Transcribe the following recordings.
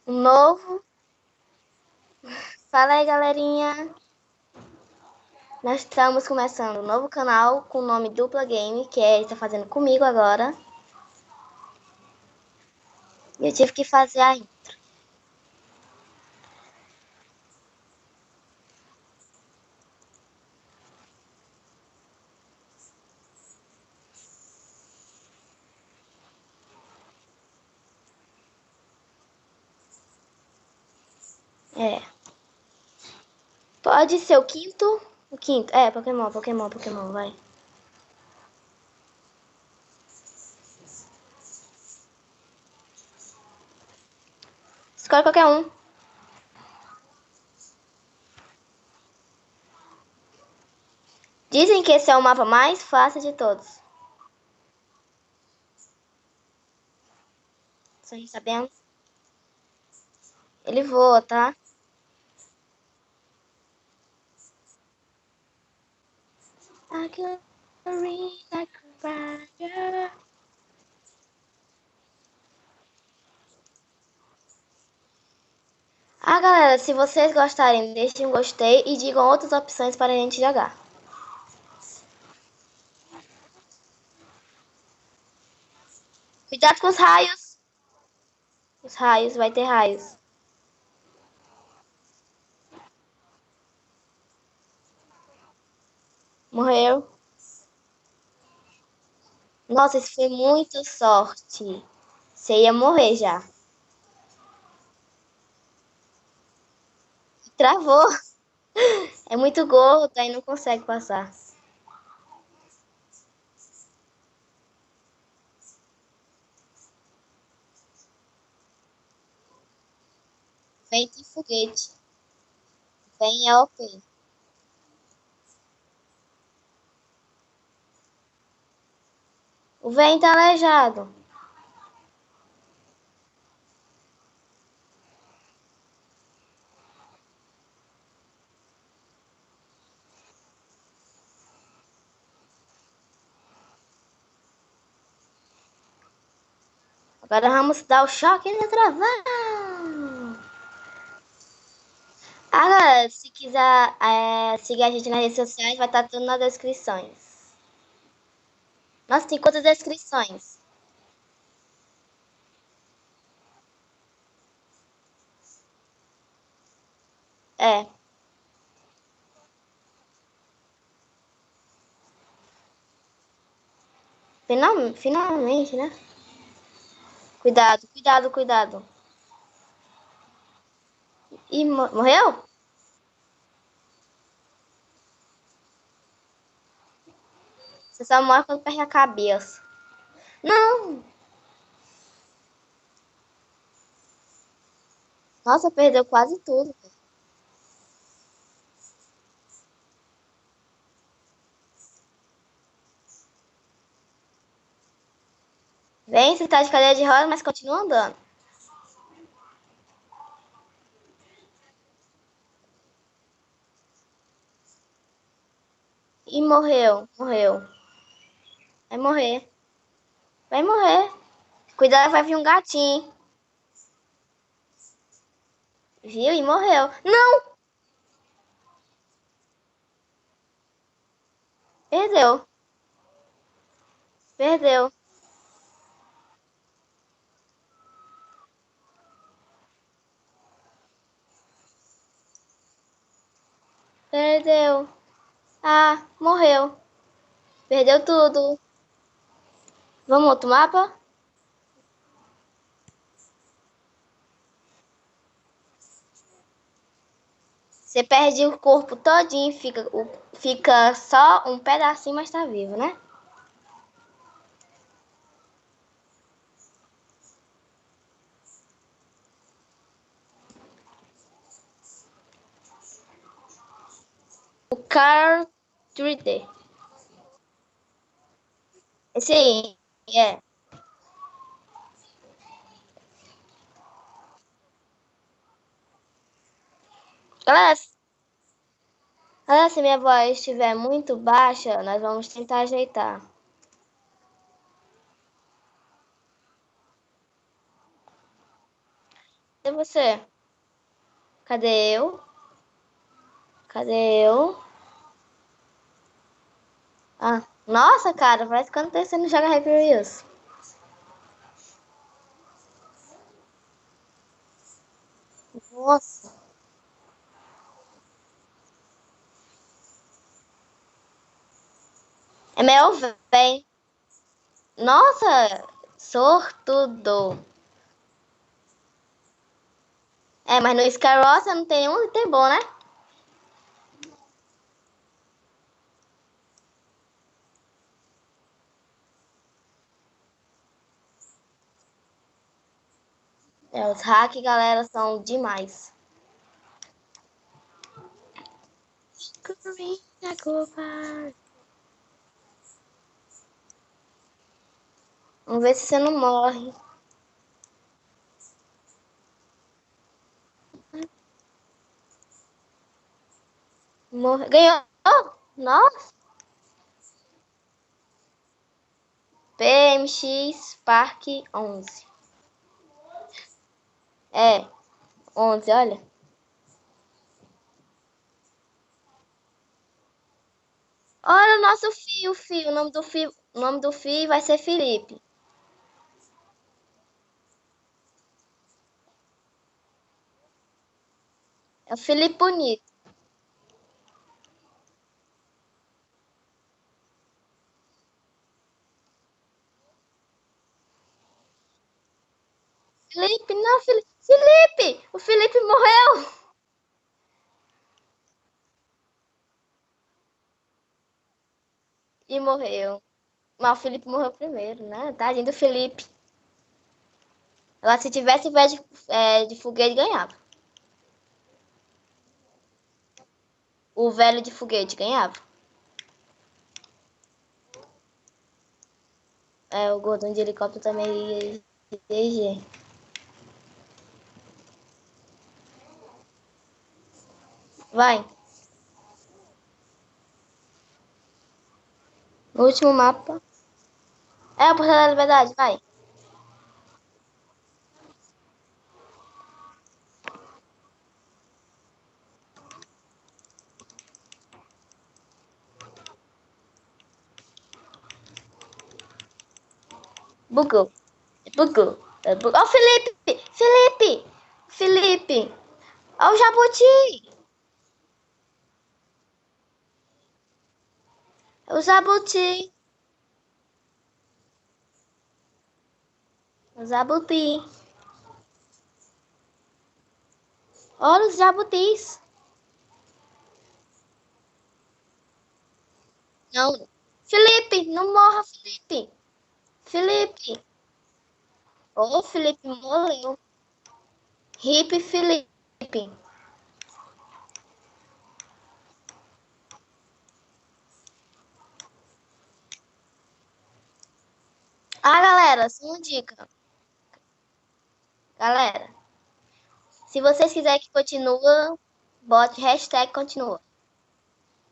Um novo. Fala aí, galerinha. Nós estamos começando um novo canal com o nome Dupla Game, que ele está fazendo comigo agora. E eu tive que fazer a intro. É. Pode ser o quinto? O quinto. É, Pokémon, vai. Escolhe qualquer um. Dizem que esse é o mapa mais fácil de todos. Vocês sabendo? Ele voa, tá? I can read like a writer. Ah, galera, se vocês gostarem, deixem um gostei e digam outras opções para a gente jogar. Cuidado com os raios. Os raios, vai ter raios. Morreu. Nossa, isso foi muito sorte. Você ia morrer já. Travou. É muito gordo, aí não consegue passar. Vento e foguete. Vem é OP. O vento tá aleijado. Agora vamos dar o choque no travão. Ah, galera, se quiser seguir a gente nas redes sociais, vai estar tudo nas descrições. Nossa, tem quantas descrições? É, finalmente, né? Cuidado, cuidado, cuidado. Ih, morreu? Você só morre quando perde a cabeça. Não! Nossa, perdeu quase tudo. Vem, você tá de cadeira de roda, mas continua andando. E morreu, morreu. Vai morrer. Vai morrer. Cuidado, vai vir um gatinho. Viu? E morreu. Não! Perdeu. Perdeu. Perdeu. Ah, morreu. Perdeu tudo. Vamos outro mapa? Você perde o corpo todinho, fica só um pedacinho, mas tá vivo, né? O Car 3D. Esse aí, é. Galera, se minha voz estiver muito baixa, nós vamos tentar ajeitar. E você? Cadê eu? Cadê eu? Ah, nossa, cara, parece que quando você não joga Hyper. Nossa, é meu velho. Nossa, sortudo. É, mas no Skyrosa não tem nenhum item bom, né? É, os hacks, galera, são demais. Vamos ver se você não morre. Morre. Ganhou? Nossa. PMX Park 11. É, 11, olha. Olha o nosso fio. O nome do fio vai ser Felipe. É o Felipe Bonito. Felipe, não, Felipe. Felipe! O Felipe morreu! E morreu. Mas o Felipe morreu primeiro, né? Tadinho do Felipe. Ela, se tivesse vez de foguete, ganhava. O velho de foguete ganhava. É, o gordão de helicóptero também ia GG. Vai. No último mapa. É a Porta da Liberdade, vai. Bugou. Bugou. Ó, o Felipe! Felipe! Felipe! Ó, o Jabuti! O Jabuti! O Jabuti! Olha os jabutis! Não. Felipe! Não morra, Felipe! Felipe! Ô, Felipe morreu. Hip Felipe. Ah, galera, só uma dica. Galera, se vocês quiserem que continue, bote hashtag continua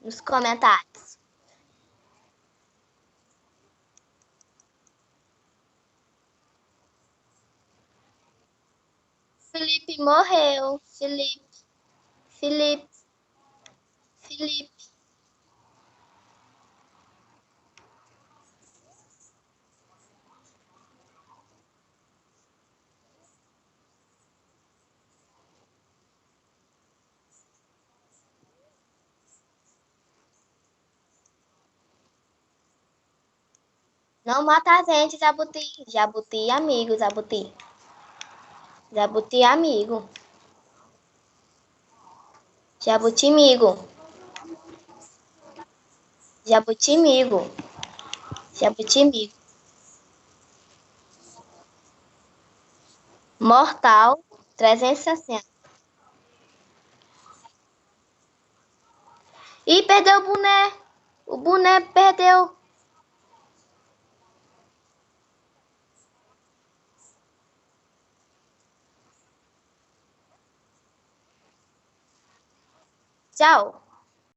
nos comentários. Felipe morreu. Felipe, Felipe. Não mata a gente, Jabuti. Jabuti amigo, Jabuti. Jabuti amigo. Jabuti amigo. Jabuti amigo. Jabuti amigo. Mortal 360. Ih, perdeu o boné. O boné perdeu. Tchau.